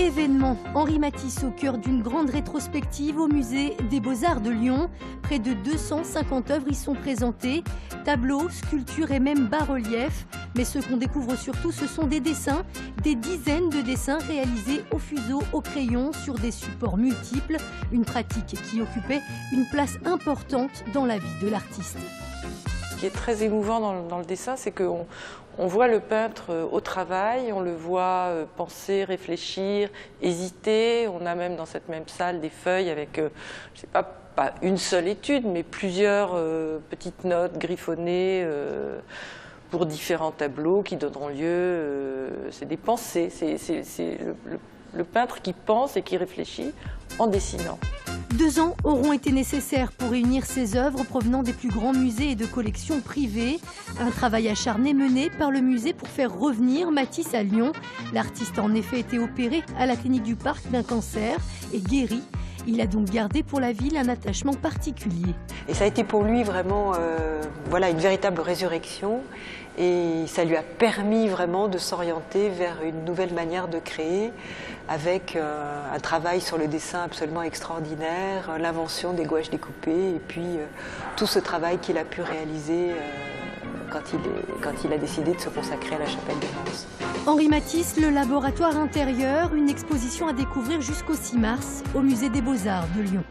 Événement, Henri Matisse au cœur d'une grande rétrospective au musée des Beaux-Arts de Lyon. Près de 250 œuvres y sont présentées, tableaux, sculptures et même bas-reliefs. Mais ce qu'on découvre surtout, ce sont des dessins, des dizaines de dessins réalisés au fuseau, au crayon, sur des supports multiples. Une pratique qui occupait une place importante dans la vie de l'artiste. Ce qui est très émouvant dans le dessin, c'est qu'on voit le peintre au travail, on le voit penser, réfléchir, hésiter. On a même dans cette même salle des feuilles avec, je sais pas une seule étude, mais plusieurs petites notes griffonnées pour différents tableaux qui donneront lieu. C'est des pensées, c'est le peintre qui pense et qui réfléchit en dessinant. 2 ans auront été nécessaires pour réunir ces œuvres provenant des plus grands musées et de collections privées. Un travail acharné mené par le musée pour faire revenir Matisse à Lyon. L'artiste a en effet été opéré à la clinique du Parc d'un cancer et guéri. Il a donc gardé pour la ville un attachement particulier. Et ça a été pour lui vraiment une véritable résurrection. Et ça lui a permis vraiment de s'orienter vers une nouvelle manière de créer, avec un travail sur le dessin absolument extraordinaire, l'invention des gouaches découpées, et puis tout ce travail qu'il a pu réaliser quand il a décidé de se consacrer à la Chapelle des Vence. Henri Matisse, le laboratoire intérieur, une exposition à découvrir jusqu'au 6 mars au musée des Beaux-Arts de Lyon.